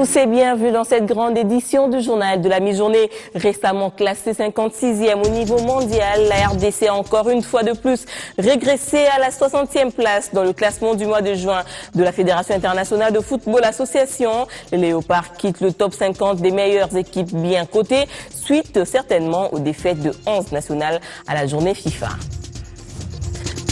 C'est bienvenue dans cette grande édition du journal de la mi-journée. Récemment classée 56e au niveau mondial, la RDC a encore une fois de plus régressé à la 60e place dans le classement du mois de juin de la Fédération internationale de football association. Les Léopards quittent le top 50 des meilleures équipes bien cotées, suite certainement aux défaites de 11 nationales à la journée FIFA.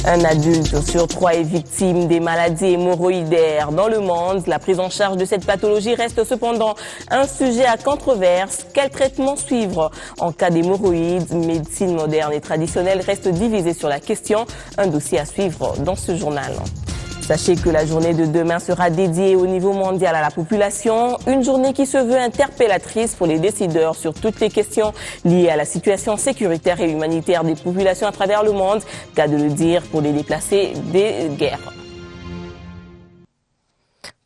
Un adulte sur 3 est victime des maladies hémorroïdaires dans le monde. La prise en charge de cette pathologie reste cependant un sujet à controverse. Quel traitement suivre en cas d'hémorroïdes? Médecine moderne et traditionnelle reste divisée sur la question. Un dossier à suivre dans ce journal. Sachez que la journée de demain sera dédiée au niveau mondial à la population. Une journée qui se veut interpellatrice pour les décideurs sur toutes les questions liées à la situation sécuritaire et humanitaire des populations à travers le monde. Cas de le dire pour les déplacés des guerres.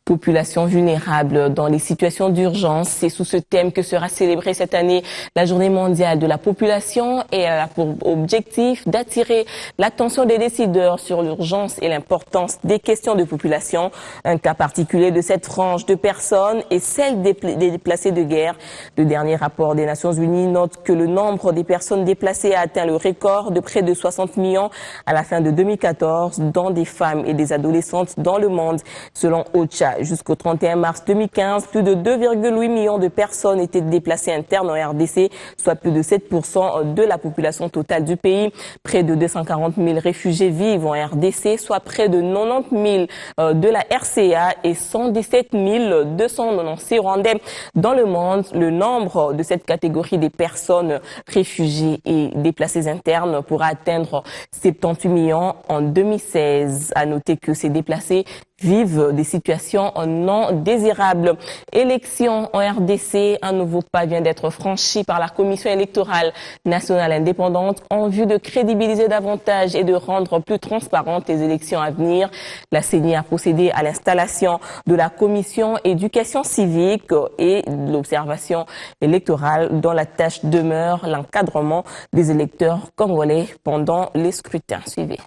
Population vulnérable dans les situations d'urgence, c'est sous ce thème que sera célébrée cette année la Journée mondiale de la population et elle a pour objectif d'attirer l'attention des décideurs sur l'urgence et l'importance des questions de population. Un cas particulier de cette frange de personnes est celle des déplacés de guerre. Le dernier rapport des Nations Unies note que le nombre des personnes déplacées a atteint le record de près de 60 millions à la fin de 2014, dont des femmes et des adolescentes dans le monde. Selon OCHA, jusqu'au 31 mars 2015, plus de 2,8 millions de personnes étaient déplacées internes en RDC, soit plus de 7% de la population totale du pays. Près de 240 000 réfugiés vivent en RDC, soit près de 90 000 de la RCA et 117 296 Rwandais. Dans le monde, le nombre de cette catégorie des personnes réfugiées et déplacées internes pourra atteindre 78 millions en 2016. À noter que ces déplacés vivent des situations non désirables. Élection en RDC, un nouveau pas vient d'être franchi par la Commission électorale nationale indépendante en vue de crédibiliser davantage et de rendre plus transparentes les élections à venir. La CENI a procédé à l'installation de la Commission éducation civique et de l'observation électorale dont la tâche demeure l'encadrement des électeurs congolais pendant les scrutins. Suivez.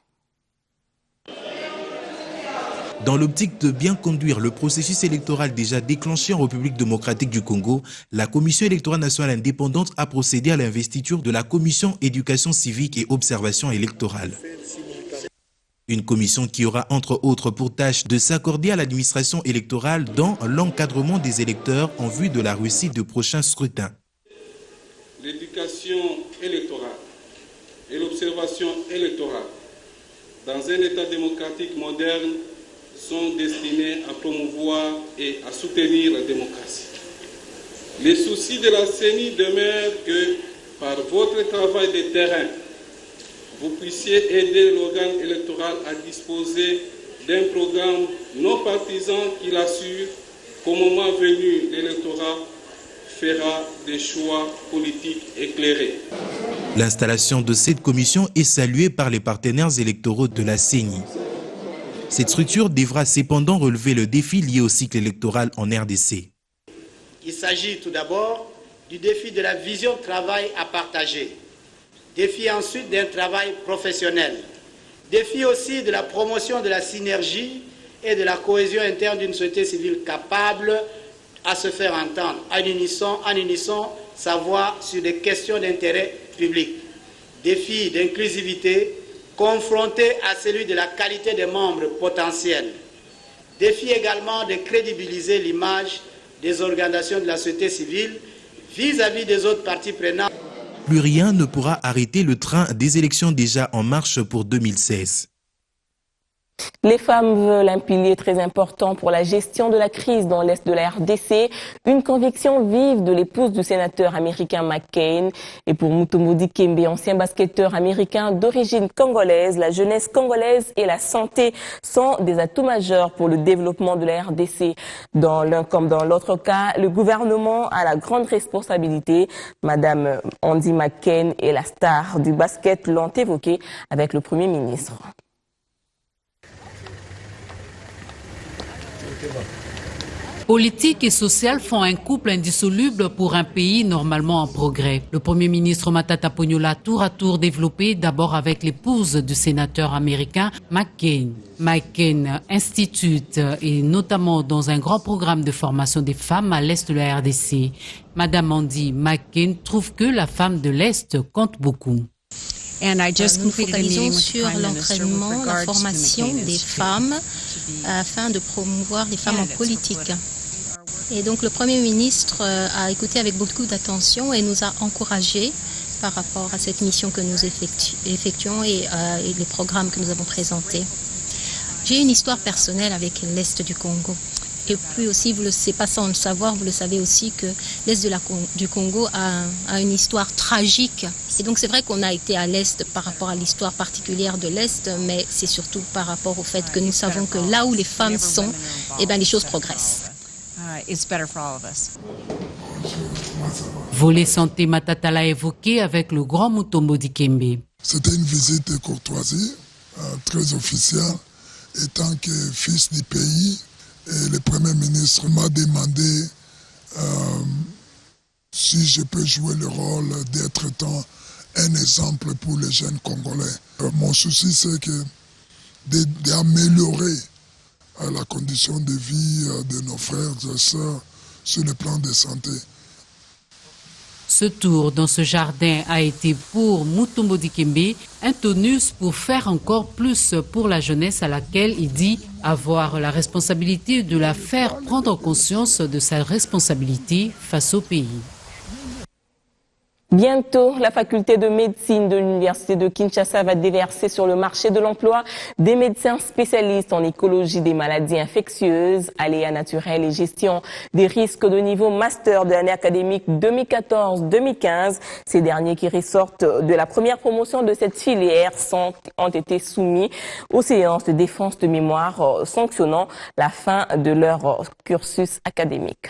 Dans l'optique de bien conduire le processus électoral déjà déclenché en République démocratique du Congo, la Commission électorale nationale indépendante a procédé à l'investiture de la Commission éducation civique et observation électorale. Une commission qui aura entre autres pour tâche de s'accorder à l'administration électorale dans l'encadrement des électeurs en vue de la réussite de prochains scrutins. L'éducation électorale et l'observation électorale dans un État démocratique moderne sont destinés à promouvoir et à soutenir la démocratie. Les soucis de la CENI demeurent que, par votre travail de terrain, vous puissiez aider l'organe électoral à disposer d'un programme non partisan qui l'assure qu'au moment venu, l'électorat fera des choix politiques éclairés. L'installation de cette commission est saluée par les partenaires électoraux de la CENI. Cette structure devra cependant relever le défi lié au cycle électoral en RDC. Il s'agit tout d'abord du défi de la vision de travail à partager, défi ensuite d'un travail professionnel, défi aussi de la promotion de la synergie et de la cohésion interne d'une société civile capable à se faire entendre en unisson sa voix sur des questions d'intérêt public, défi d'inclusivité confronté à celui de la qualité des membres potentiels. Défi également de crédibiliser l'image des organisations de la société civile vis-à-vis des autres parties prenantes. Plus rien ne pourra arrêter le train des élections déjà en marche pour 2016. Les femmes veulent un pilier très important pour la gestion de la crise dans l'est de la RDC. Une conviction vive de l'épouse du sénateur américain McCain. Et pour Mutombo Dikembe, ancien basketteur américain d'origine congolaise, la jeunesse congolaise et la santé sont des atouts majeurs pour le développement de la RDC. Dans l'un comme dans l'autre cas, le gouvernement a la grande responsabilité. Madame Andy McCain et la star du basket l'ont évoqué avec le Premier ministre. Politique et sociale font un couple indissoluble pour un pays normalement en progrès. Le Premier ministre Matata Ponyola, tour à tour développé d'abord avec l'épouse du sénateur américain McCain. McCain institute et notamment dans un grand programme de formation des femmes à l'Est de la RDC. Madame Andy McCain trouve que la femme de l'Est compte beaucoup. Nous focalisons sur l'entraînement, la formation des femmes afin de promouvoir les femmes en politique. Et donc le Premier ministre a écouté avec beaucoup d'attention et nous a encouragés par rapport à cette mission que nous effectuons et les programmes que nous avons présentés. J'ai une histoire personnelle avec l'Est du Congo. Et puis aussi, c'est pas sans le savoir, vous le savez aussi que l'Est du Congo a une histoire tragique. Et donc c'est vrai qu'on a été à l'Est par rapport à l'histoire particulière de l'Est, mais c'est surtout par rapport au fait que nous savons que là où les femmes sont, eh bien, les choses progressent. Volet santé, Matata l'a évoqué avec le grand Mutombo Dikembe. C'était une visite courtoisie, très officielle, étant que fils du pays. Et le Premier ministre m'a demandé si je peux jouer le rôle d'être un exemple pour les jeunes Congolais. Mon souci, c'est d'améliorer la condition de vie de nos frères et sœurs sur le plan de santé. Ce tour dans ce jardin a été pour Mutombo Dikembe un tonus pour faire encore plus pour la jeunesse à laquelle il dit avoir la responsabilité de la faire prendre conscience de sa responsabilité face au pays. Bientôt, la faculté de médecine de l'université de Kinshasa va déverser sur le marché de l'emploi des médecins spécialistes en écologie des maladies infectieuses, aléas naturels et gestion des risques de niveau master de l'année académique 2014-2015. Ces derniers qui ressortent de la première promotion de cette filière ont été soumis aux séances de défense de mémoire sanctionnant la fin de leur cursus académique.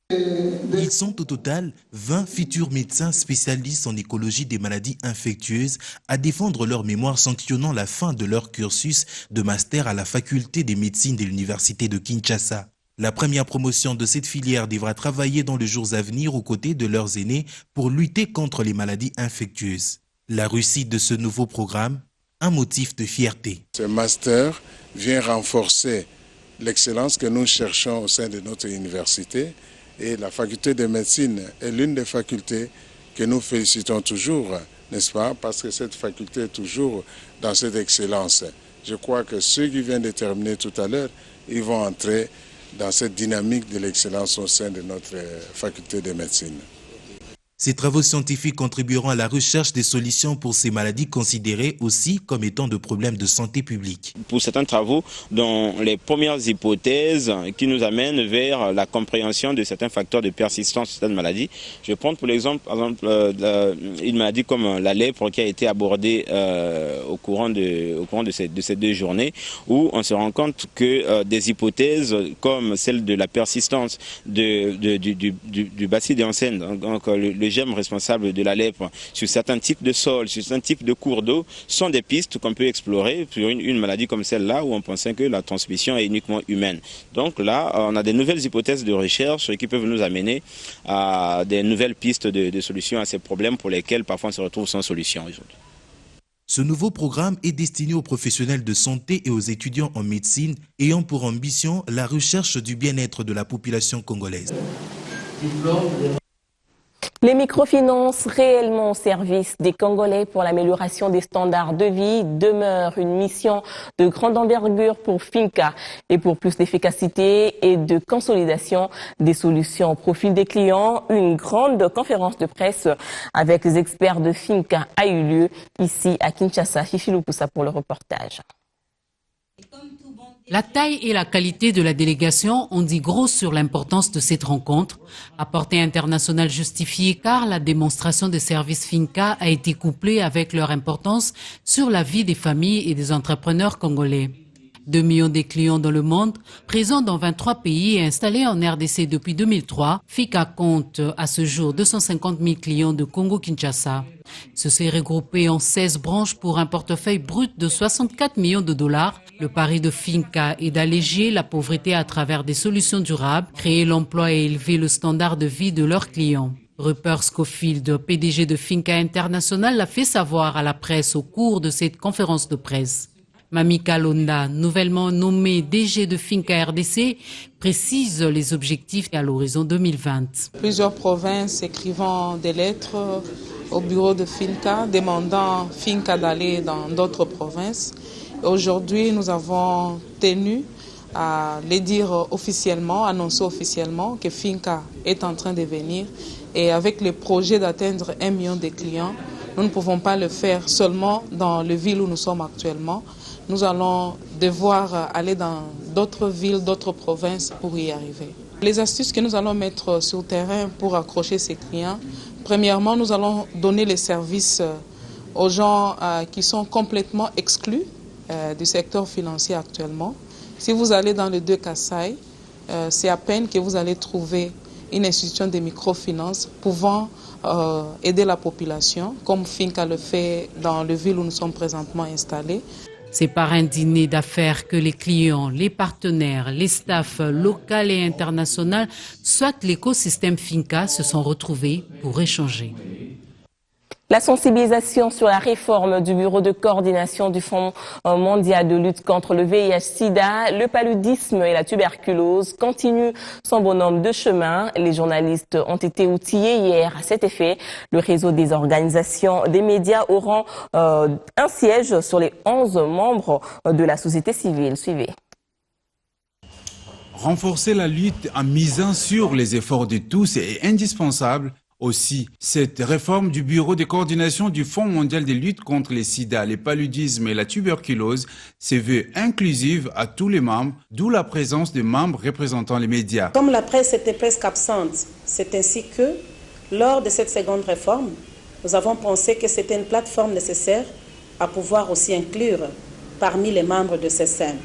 Ils sont au total 20 futurs médecins spécialistes en écologie des maladies infectieuses à défendre leur mémoire sanctionnant la fin de leur cursus de master à la faculté des médecines de l'université de Kinshasa. La première promotion de cette filière devra travailler dans les jours à venir aux côtés de leurs aînés pour lutter contre les maladies infectieuses. La réussite de ce nouveau programme, un motif de fierté. Ce master vient renforcer l'excellence que nous cherchons au sein de notre université. Et la faculté de médecine est l'une des facultés que nous félicitons toujours, n'est-ce pas? Parce que cette faculté est toujours dans cette excellence. Je crois que ceux qui viennent de terminer tout à l'heure, ils vont entrer dans cette dynamique de l'excellence au sein de notre faculté de médecine. Ces travaux scientifiques contribueront à la recherche des solutions pour ces maladies considérées aussi comme étant de problèmes de santé publique. Pour certains travaux, dans les premières hypothèses qui nous amènent vers la compréhension de certains facteurs de persistance de certaines maladies. Je vais prendre pour l'exemple, par exemple, une maladie comme la lèpre qui a été abordée au courant de ces 2 journées, où on se rend compte que des hypothèses comme celle de la persistance du bacille d'Hansen, donc le germe responsable de la lèpre sur certains types de sols, sur certains types de cours d'eau, sont des pistes qu'on peut explorer sur une maladie comme celle-là où on pensait que la transmission est uniquement humaine. Donc là, on a des nouvelles hypothèses de recherche qui peuvent nous amener à des nouvelles pistes de solutions à ces problèmes pour lesquels parfois on se retrouve sans solution aujourd'hui. Ce nouveau programme est destiné aux professionnels de santé et aux étudiants en médecine ayant pour ambition la recherche du bien-être de la population congolaise. Les microfinances réellement au service des Congolais pour l'amélioration des standards de vie demeurent une mission de grande envergure pour Finca et pour plus d'efficacité et de consolidation des solutions au profil des clients. Une grande conférence de presse avec les experts de Finca a eu lieu ici à Kinshasa. Fifi Lupusa pour le reportage. La taille et la qualité de la délégation ont dit gros sur l'importance de cette rencontre, à portée internationale justifiée car la démonstration des services Finca a été couplée avec leur importance sur la vie des familles et des entrepreneurs congolais. 2 millions de clients dans le monde, présents dans 23 pays et installés en RDC depuis 2003, Finka compte à ce jour 250 000 clients de Congo-Kinshasa. Ceux-ci regroupés en 16 branches pour un portefeuille brut de 64 millions de dollars. Le pari de Finka est d'alléger la pauvreté à travers des solutions durables, créer l'emploi et élever le standard de vie de leurs clients. Rupert Schofield, PDG de Finka International, l'a fait savoir à la presse au cours de cette conférence de presse. Mamika Londa, nouvellement nommée DG de Finka RDC, précise les objectifs à l'horizon 2020. Plusieurs provinces écrivant des lettres au bureau de Finka, demandant Finka d'aller dans d'autres provinces. Aujourd'hui, nous avons tenu à les dire officiellement, annoncer officiellement que Finka est en train de venir. Et avec le projet d'atteindre 1 million de clients, nous ne pouvons pas le faire seulement dans les villes où nous sommes actuellement. Nous allons devoir aller dans d'autres villes, d'autres provinces pour y arriver. Les astuces que nous allons mettre sur le terrain pour accrocher ces clients, premièrement, nous allons donner les services aux gens qui sont complètement exclus du secteur financier actuellement. Si vous allez dans les 2 Kasaï, c'est à peine que vous allez trouver une institution de microfinance pouvant aider la population, comme Finka le fait dans les villes où nous sommes présentement installés. C'est par un dîner d'affaires que les clients, les partenaires, les staffs locaux et internationaux, soit l'écosystème Finka, se sont retrouvés pour échanger. La sensibilisation sur la réforme du bureau de coordination du Fonds mondial de lutte contre le VIH-Sida, le paludisme et la tuberculose continue son bonhomme de chemin. Les journalistes ont été outillés hier à cet effet. Le réseau des organisations des médias auront un siège sur les 11 membres de la société civile. Suivez. Renforcer la lutte en misant sur les efforts de tous est indispensable. Aussi, cette réforme du bureau de coordination du Fonds mondial de lutte contre le sida, le paludisme et la tuberculose se veut inclusive à tous les membres, d'où la présence de membres représentant les médias. Comme la presse était presque absente, c'est ainsi que, lors de cette seconde réforme, nous avons pensé que c'était une plateforme nécessaire à pouvoir aussi inclure parmi les membres de CESEM,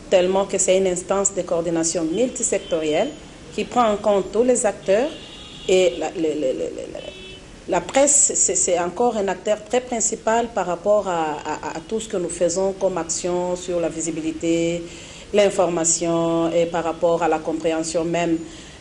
tellement que c'est une instance de coordination multisectorielle qui prend en compte tous les acteurs. Et la presse, c'est encore un acteur très principal par rapport à tout ce que nous faisons comme action sur la visibilité, l'information et par rapport à la compréhension même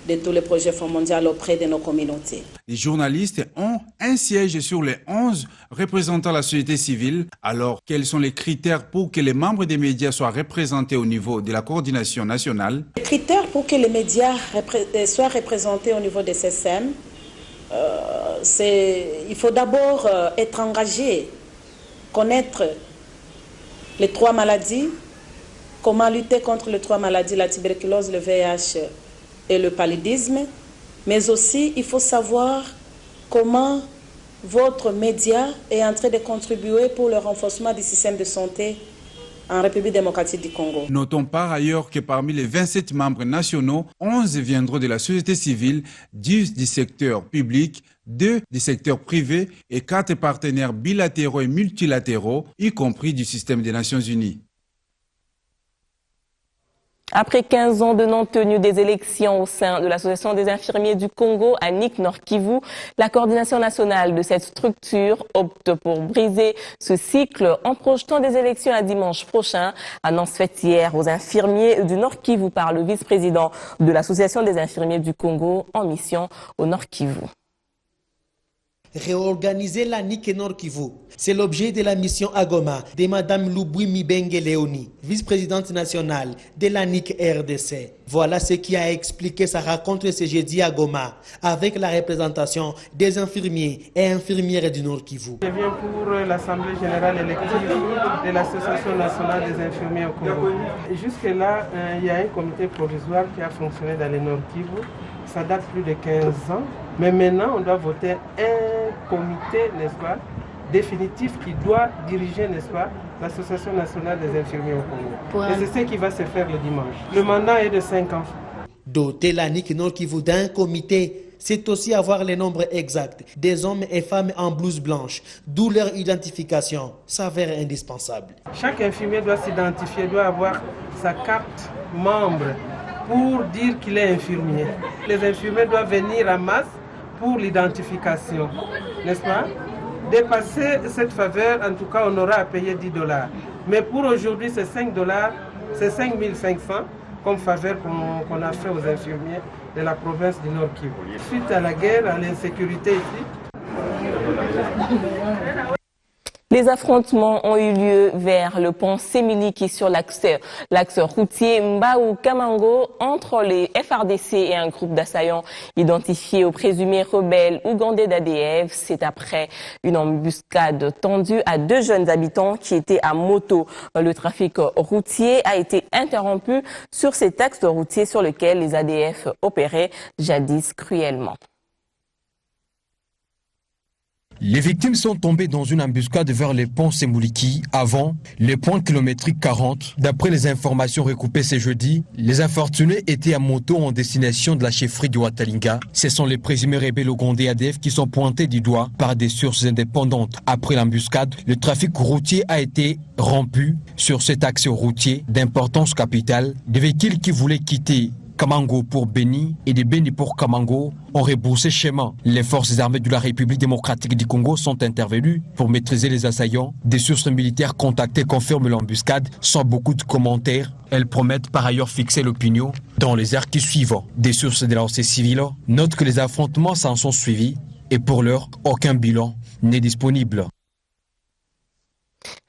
de tous les projets Fonds mondial auprès de nos communautés. Les journalistes ont un siège sur les 11 représentant la société civile. Alors, quels sont les critères pour que les membres des médias soient représentés au niveau de la coordination nationale? Les critères pour que les médias soient représentés au niveau des CSM, il faut d'abord être engagé, connaître les 3 maladies, comment lutter contre les 3 maladies, la tuberculose, le VIH et le paludisme, mais aussi il faut savoir comment votre média est en train de contribuer pour le renforcement du système de santé en République démocratique du Congo. Notons par ailleurs que parmi les 27 membres nationaux, 11 viendront de la société civile, 10 du secteur public, 2 du secteur privé et 4 partenaires bilatéraux et multilatéraux, y compris du système des Nations Unies. Après 15 ans de non-tenue des élections au sein de l'Association des infirmiers du Congo à Nick Nord-Kivu, la coordination nationale de cette structure opte pour briser ce cycle en projetant des élections à dimanche prochain. Annonce faite hier aux infirmiers du Nord-Kivu par le vice-président de l'Association des infirmiers du Congo en mission au Nord-Kivu. Réorganiser la NIC Nord-Kivu. C'est l'objet de la mission Agoma de Mme Lubwi Mibenge Léonie, vice-présidente nationale de la NIC RDC. Voilà ce qui a expliqué sa rencontre ce jeudi à Goma avec la représentation des infirmiers et infirmières du Nord-Kivu. Je viens pour l'Assemblée générale élective de l'Association nationale des infirmiers au Congo. Jusque-là, il y a un comité provisoire qui a fonctionné dans le Nord-Kivu. Ça date plus de 15 ans. Mais maintenant, on doit voter un comité, n'est-ce pas, définitif qui doit diriger, n'est-ce pas, l'Association nationale des infirmiers au Congo. Et c'est ce qui va se faire le dimanche. Le mandat est de 5 ans. Doter la NIC Nord-Kivu d'un comité, c'est aussi avoir les nombres exacts des hommes et femmes en blouse blanche, d'où leur identification s'avère indispensable. Chaque infirmier doit s'identifier, doit avoir sa carte membre pour dire qu'il est infirmier. Les infirmiers doivent venir en masse pour l'identification, n'est-ce pas? Dépasser cette faveur, en tout cas, on aura à payer $10. Mais pour aujourd'hui, c'est $5, c'est 5500 comme faveur qu'on a fait aux infirmiers de la province du Nord Kivu. Suite à la guerre, à l'insécurité ici. Les affrontements ont eu lieu vers le pont Semiliki sur l'axe routier Mbao-Kamango entre les FARDC et un groupe d'assaillants identifiés aux présumés rebelles ougandais d'ADF. C'est après une embuscade tendue à 2 jeunes habitants qui étaient à moto. Le trafic routier a été interrompu sur cet axe routier sur lequel les ADF opéraient jadis cruellement. Les victimes sont tombées dans une embuscade vers le pont Semiliki avant le point kilométrique 40. D'après les informations recoupées ce jeudi, les infortunés étaient à moto en destination de la chefferie du Watalinga. Ce sont les présumés rebelles ougandais ADF qui sont pointés du doigt par des sources indépendantes. Après l'embuscade, le trafic routier a été rompu sur cet axe routier d'importance capitale. Des véhicules qui voulaient quitter Kamango pour Beni et de Beni pour Kamango ont rebroussé chemin. Les forces armées de la République démocratique du Congo sont intervenues pour maîtriser les assaillants. Des sources militaires contactées confirment l'embuscade sans beaucoup de commentaires. Elles promettent par ailleurs fixer l'opinion dans les heures qui suivent. Des sources de la société civile notent que les affrontements s'en sont suivis et pour l'heure, aucun bilan n'est disponible.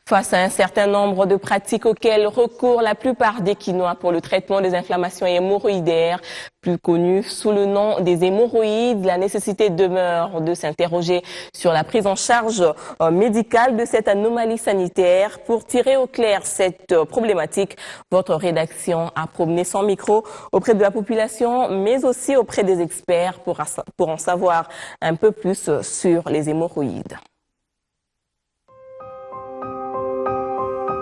Face à un certain nombre de pratiques auxquelles recourent la plupart des Kinois pour le traitement des inflammations hémorroïdaires, plus connues sous le nom des hémorroïdes, la nécessité demeure de s'interroger sur la prise en charge médicale de cette anomalie sanitaire. Pour tirer au clair cette problématique, votre rédaction a promené son micro auprès de la population, mais aussi auprès des experts pour en savoir un peu plus sur les hémorroïdes.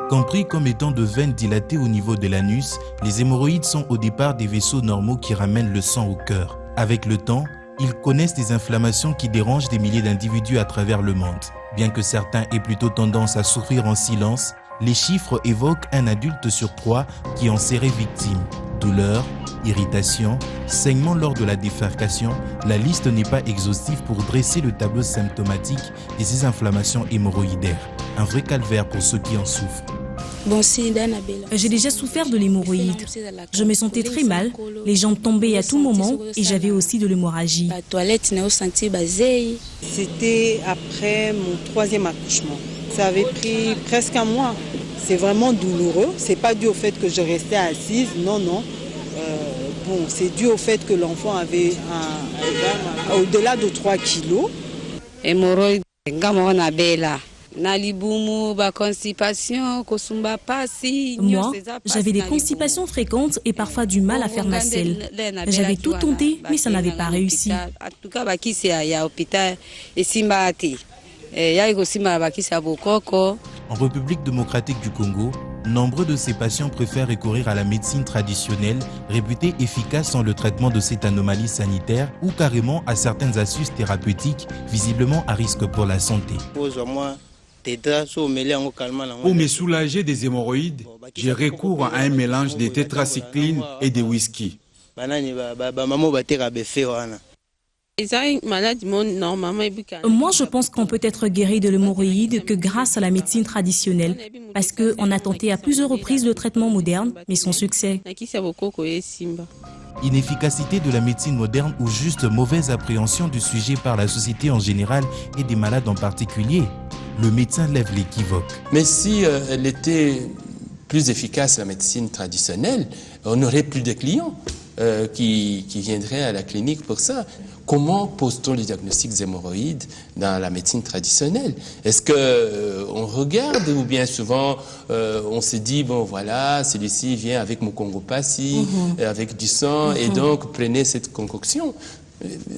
Compris comme étant de veines dilatées au niveau de l'anus, les hémorroïdes sont au départ des vaisseaux normaux qui ramènent le sang au cœur. Avec le temps, ils connaissent des inflammations qui dérangent des milliers d'individus à travers le monde. Bien que certains aient plutôt tendance à souffrir en silence, les chiffres évoquent un adulte sur 3 qui en serait victime. Douleurs, irritations, saignements lors de la défécation, la liste n'est pas exhaustive pour dresser le tableau symptomatique de ces inflammations hémorroïdaires. Un vrai calvaire pour ceux qui en souffrent. J'ai déjà souffert de l'hémorroïde. Je me sentais très mal, les jambes tombaient à tout moment et j'avais aussi de l'hémorragie. C'était après mon 3e accouchement. Ça avait pris presque un mois. C'est vraiment douloureux. C'est pas dû au fait que je restais assise, non. C'est dû au fait que l'enfant avait au-delà de 3 kilos. Hémorroïde, moi, j'avais des constipations fréquentes et parfois du mal à faire ma selle. J'avais tout tenté, mais ça n'avait pas réussi. En République démocratique du Congo, nombreux de ces patients préfèrent recourir à la médecine traditionnelle, réputée efficace dans le traitement de cette anomalie sanitaire ou carrément à certaines astuces thérapeutiques visiblement à risque pour la santé. Pour me soulager des hémorroïdes, j'ai recours à un mélange de tétracycline et de whisky. Moi, je pense qu'on peut être guéri de l'hémorroïde que grâce à la médecine traditionnelle, parce qu'on a tenté à plusieurs reprises le traitement moderne, mais sans succès. Inefficacité de la médecine moderne ou juste mauvaise appréhension du sujet par la société en général et des malades en particulier? Le médecin lève l'équivoque. Mais si elle était plus efficace, la médecine traditionnelle, on n'aurait plus de clients qui viendraient à la clinique pour ça. Comment pose-t-on les diagnostics d'hémorroïdes dans la médecine traditionnelle? Est-ce qu'on regarde ou bien souvent on se dit, bon voilà, celui-ci vient avec Mukongopasi, avec du sang, et donc prenez cette concoction.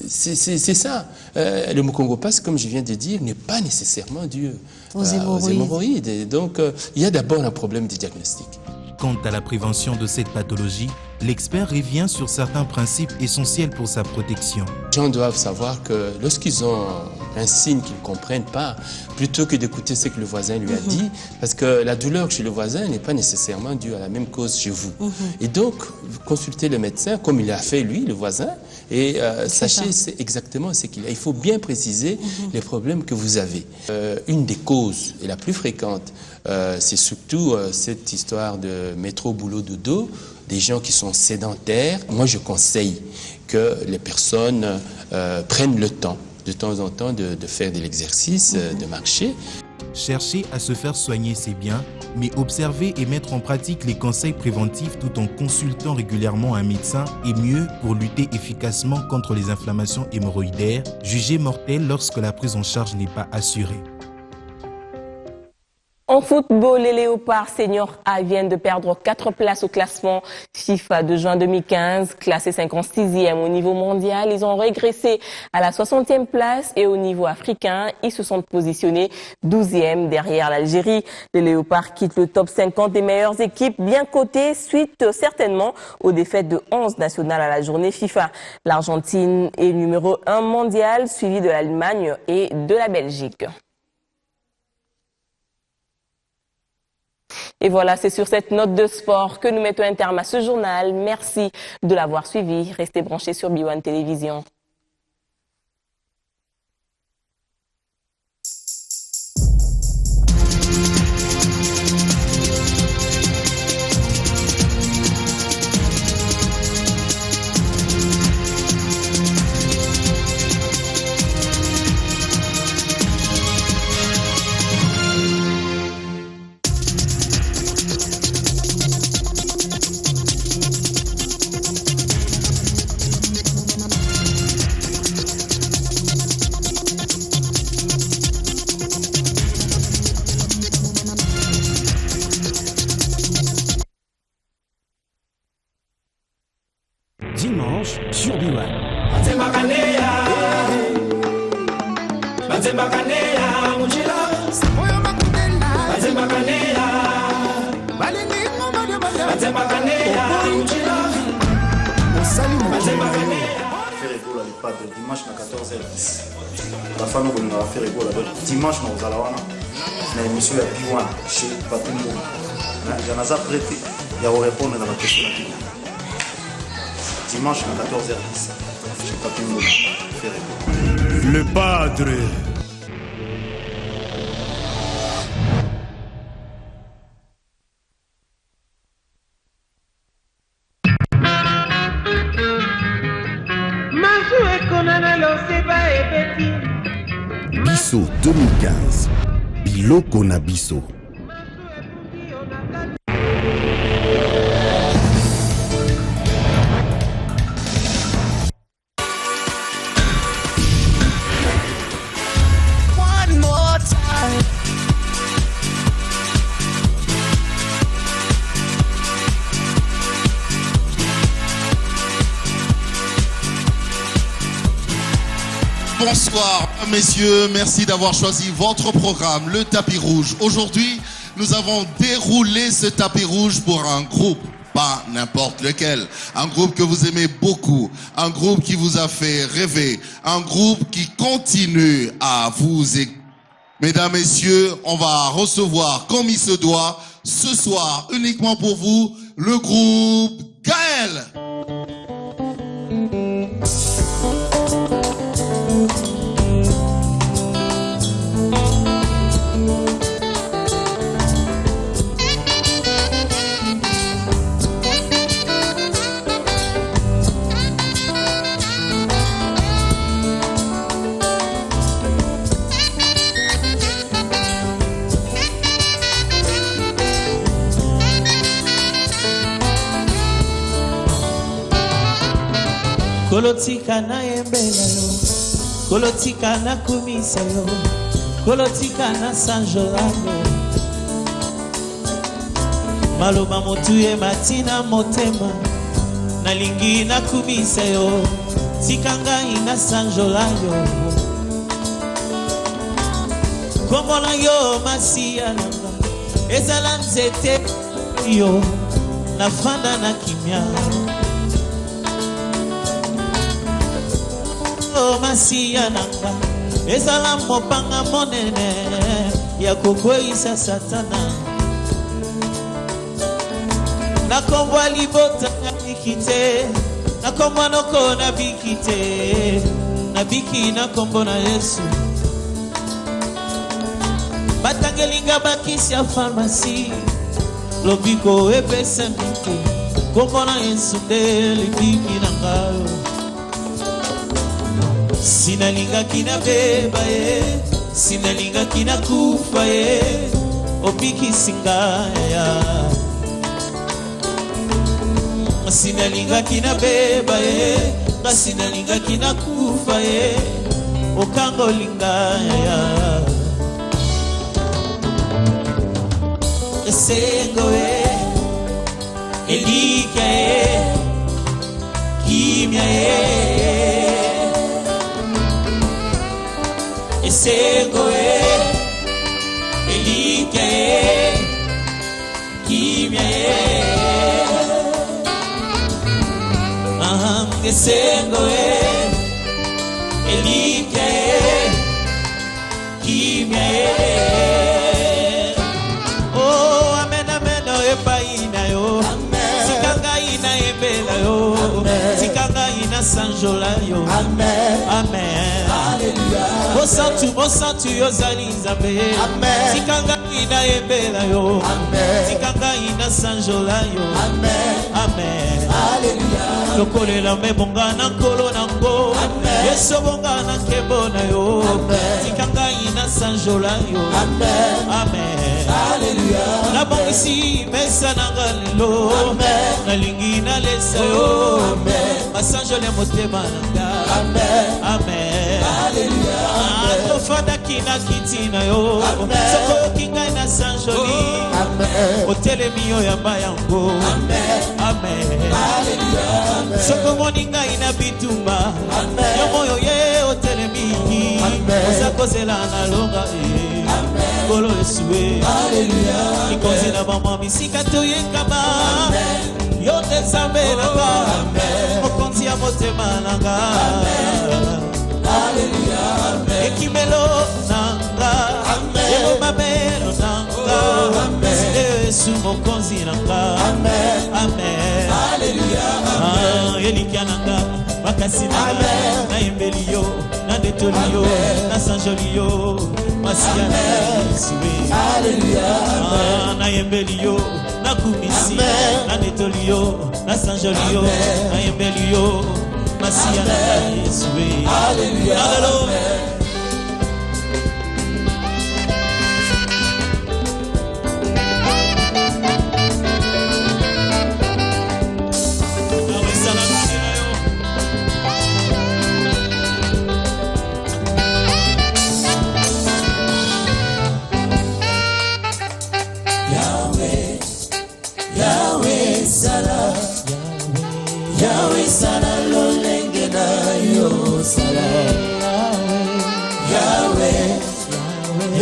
C'est ça. Le Mukongopasi, comme je viens de dire, n'est pas nécessairement dû aux hémorroïdes. Et donc, il y a d'abord un problème de diagnostic. Quant à la prévention de cette pathologie, l'expert revient sur certains principes essentiels pour sa protection. Les gens doivent savoir que lorsqu'ils ont un signe qu'ils ne comprennent pas, plutôt que d'écouter ce que le voisin lui a dit, parce que la douleur chez le voisin n'est pas nécessairement due à la même cause chez vous. Et donc, consultez le médecin, comme il a fait lui, le voisin, et sachez exactement ce qu'il a. Il faut bien préciser les problèmes que vous avez. Une des causes, et la plus fréquente, c'est surtout cette histoire de métro, boulot, dodo, des gens qui sont sédentaires. Moi, je conseille que les personnes prennent le temps, de temps en temps, de faire de l'exercice, de marcher. Chercher à se faire soigner, c'est bien, mais observer et mettre en pratique les conseils préventifs tout en consultant régulièrement un médecin est mieux pour lutter efficacement contre les inflammations hémorroïdaires, jugées mortelles lorsque la prise en charge n'est pas assurée. En football, les Léopards Seniors A viennent de perdre 4 places au classement FIFA de juin 2015. Classés 56e au niveau mondial, ils ont régressé à la 60e place et au niveau africain, ils se sont positionnés 12e derrière l'Algérie. Les Léopards quittent le top 50 des meilleures équipes bien cotées suite certainement aux défaites de 11 nationales à la journée FIFA. L'Argentine est numéro 1 mondial, suivi de l'Allemagne et de la Belgique. Et voilà, c'est sur cette note de sport que nous mettons un terme à ce journal. Merci de l'avoir suivi. Restez branchés sur B1 Télévision. Dimanche sur B1. Dimanche na 14h10 bafana kolinga bafere gola donc dimanche na ozala wana na émission ya B1 chez Patumbo janaza prêté ya répondre na question na dimanche na 14h10 chez Patumbo fere gola. Le Padre. Bisso 2015. Biloko na biso. One more time. Bonsoir, messieurs, merci d'avoir choisi votre programme, le tapis rouge. Aujourd'hui, nous avons déroulé ce tapis rouge pour un groupe, pas n'importe lequel. Un groupe que vous aimez beaucoup, un groupe qui vous a fait rêver, un groupe qui continue à vous écouter. Mesdames, messieurs, on va recevoir comme il se doit, ce soir, uniquement pour vous, le groupe Gaël. Kolotika na embela yo, kolotika na kumisa yo, kolotika na sanjolano. Maloba motuye matina motema, nalingi na kumisa yo, tikanga ina sanjolano. Kombola yo masiya nanga, ezala nzete yo, nafanda na kimia. Oh masiya nanga ezala mopanga monene ya kokweyisa satana. Nakombwa libota na bikite, nakombwa noko na bikite, na biki nakombo na Yesu. Batangelinga bakisi ya pharmacie, lobiko epesa mike, kombo na Yesu nde libiki na ngayo. Sinalinga kina beba ye, sinalinga kina kufa ye, obiki singaya. Sinalinga kina beba ye, sinalinga kina kufa ye, okango lingaya. Esengo ye, elika ye, kimya ye. Esengo ye, elika ye, kimya ye. Esengo ye, elika ye, kimya ye. Oh, amen, amen, epa ina yo. Sikanga ina ebela yo. Sikanga ina sanjola yo. Amen, amen. Hallelujah. Mosantu yo zali nzambe. Amen. Sikanga ina ebela yo. Amen. Sikanga ina sanjola yo. Amen, amen. Hallelujah. Lokolela mebonga na nkolo nango. Yeso bonga na nkebo na yo. Sikanga ina sanjola yo. Amen, amen. Hallelujah. Na bongisi mesa na galelo. Amen. Na lingi na lesa yo. Amen. Masanjole motema nanga. Amen, amen. Hallelujah. Tofada kina kitina yo. Soko kinga ina sanjoli. Amen. Otele miyo ya bayango. Amen, amen. Hallelujah. Soko moninga ina bitumba. Amen. Yomoyo ye otele miyi. Amen. Osakozela na longa e. Amen. Kolo esue. Hallelujah. Ikozela mama misika toyekaba. Amen. Yote zambe nanga. Amen. Okonzi ya motema nanga. Amen. Hallelujah. Amen. Ekimelo nanga. Amen. Ego mamelo nanga. Amen. Sile Yesu mokonzi nanga. Amen, amen. Hallelujah. Elikia nanga. Makasi nanga. Na imbelio. Na detolio. Na sanjolio. Masia na Yesuwe. Hallelujah. Na imbelio. Na kumisi. Na detolio. Na sanjolio. Na imbelio. Masia na Yesuwe. Hallelujah. Hallelujah. Yahweh sala lolenge na yo sala. Yahweh,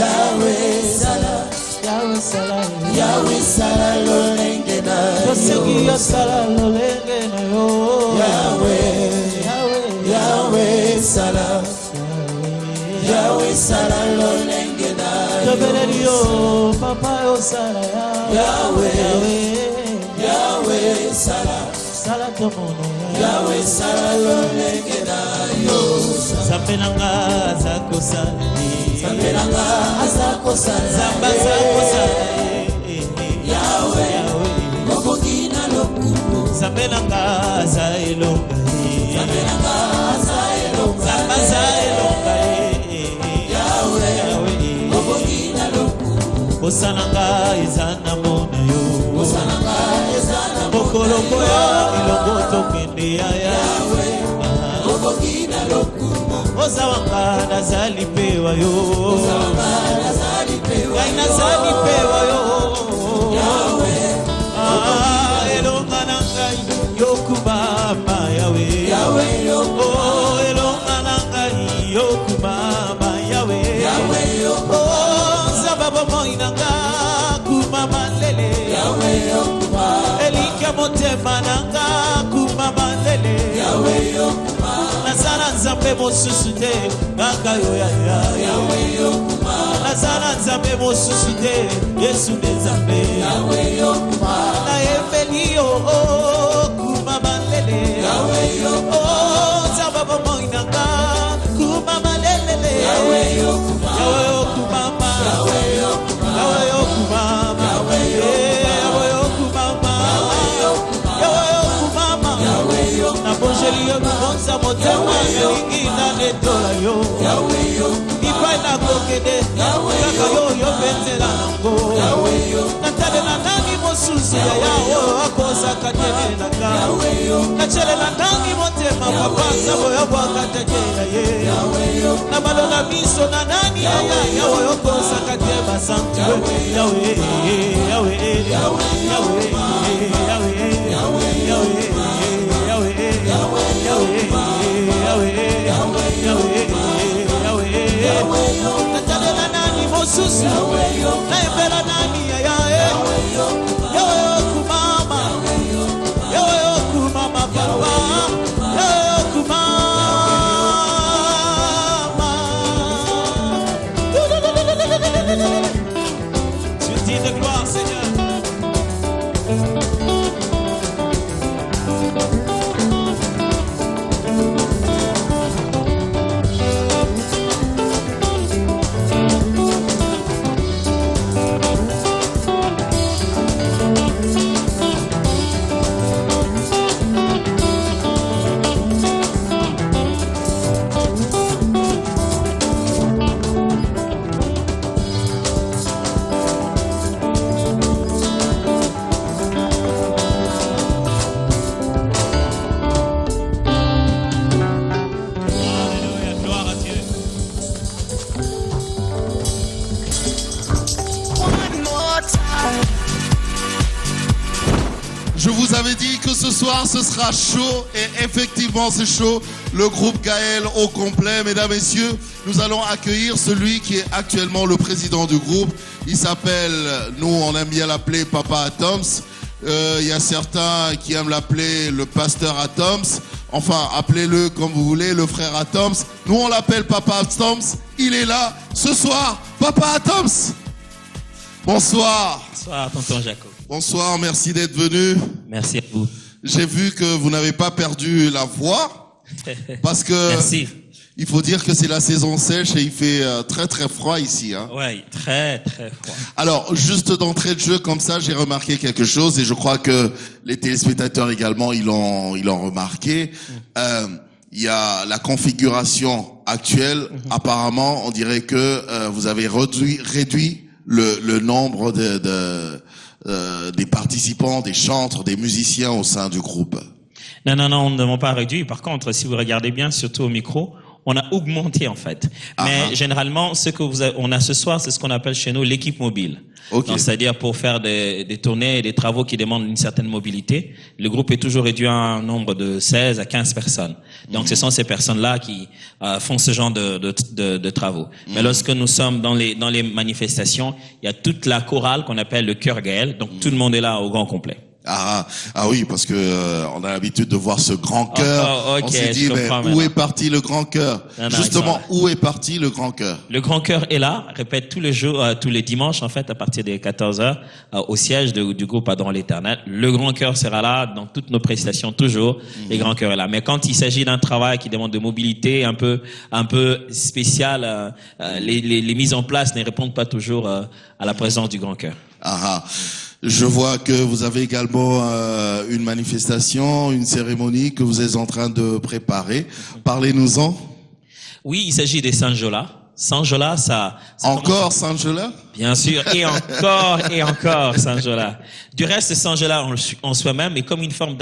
Yahweh sala. Yahweh sala. Yahweh sala lolenge na yo. Yosegi sala lolenge na yo. Yahweh, Yahweh, Yahweh sala. Yahweh sala lolenge na yo. Tobererio papa yo sala. Yahweh, Yahweh sala. Yahweh sala lolenge na yo. Zambe nanga zako sali. Zambe nanga zako sali. Zamba zako sali. Yahweh, mokongi na lokumu. Zambe nanga za elonga. Zambe nanga za elonga. Zamba za elonga. Yahweh, mokongi na lokumu. Osananga izana mona yo. Osananga izana Bokoloko yo ilongo tokende ya Yahweh. Obokina lokumo. Ozawanga nazali pewa yo. Ozawanga nazali pewa yo. Kaina nazali pewa yo. Yahweh. Elonga nangai yokumama Yahweh. Yahweh yoko. Elonga nangai yokumama Yahweh. Yahweh yoko. Zababo moinanga kumama lele. Yahweh yoko. nzambe mosusu te kaka yo yaya nazala nzambe mosusu te yesu nde nzambe nayembeli yo kuma balele nzambe bomoi nanga kuma balelele yawe yo kumama yawe yo kumama na bongeli yo mibonza motema elingi naletola yo ipai nakokende kaka yo yopenzela nango natalela nani mosusu ya yawo akozaka telelaka nacelela nani motema papa nzambo yobwaka tekela ye na balonga miso na nani yaya yawo yokozaka te basantu yawe yawe yawe natalela nani mosusu naembela nani yayae yawe okumama yawe okumama papa yawe okumama tu dis de gloire Seigneur. Je vous avais dit que ce soir ce sera chaud et effectivement c'est chaud. Le groupe Gaël au complet, mesdames, messieurs. Nous allons accueillir celui qui est actuellement le président du groupe. Il s'appelle, nous on aime bien l'appeler Papa Atoms. Il y a certains qui aiment l'appeler le pasteur Atoms. Enfin, appelez-le comme vous voulez, le frère Atoms. Nous on l'appelle Papa Atoms. Il est là ce soir, Papa Atoms. Bonsoir. Bonsoir, tonton Jacob. Bonsoir, merci d'être venu. Merci à vous. J'ai vu que vous n'avez pas perdu la voix. Parce que merci. Il faut dire que c'est la saison sèche et il fait très très froid ici. Hein. Oui, très très froid. Alors, juste d'entrée de jeu comme ça, j'ai remarqué quelque chose et je crois que les téléspectateurs également, ils l'ont remarqué. Il y a la configuration actuelle. Apparemment, on dirait que vous avez réduit le nombre des participants, des chantres, des musiciens au sein du groupe. Non, nous n'avons pas réduit. Par contre, si vous regardez bien, surtout au micro, on a augmenté en fait. Mais généralement, ce que on a ce soir, c'est ce qu'on appelle chez nous l'équipe mobile. Okay. C'est-à-dire pour faire des tournées et des travaux qui demandent une certaine mobilité. Le groupe est toujours réduit à un nombre de 16 à 15 personnes. Donc ce sont ces personnes-là qui font ce genre de travaux. Mais lorsque nous sommes dans les manifestations, il y a toute la chorale qu'on appelle le chœur Gaël. Donc tout le monde est là au grand complet. Ah oui, parce que on a l'habitude de voir ce grand cœur. Okay, on s'est dit, mais où est parti le grand cœur? Justement, où est parti le grand cœur? Le grand cœur est là, répète tous les jours, tous les dimanches en fait, à partir des 14h, au siège du groupe Adorons l'Éternel. Le grand cœur sera là dans toutes nos prestations toujours. Le grand cœur est là. Mais quand il s'agit d'un travail qui demande de mobilité un peu spécial, les mises en place ne répondent pas toujours à la présence du grand cœur. Je vois que vous avez également une manifestation, une cérémonie que vous êtes en train de préparer. Parlez-nous-en. Oui, il s'agit des Sanjola. Sanjola, ça encore Sanjola? Bien sûr, et encore Sanjola. Du reste, Sanjola en soi-même est comme une forme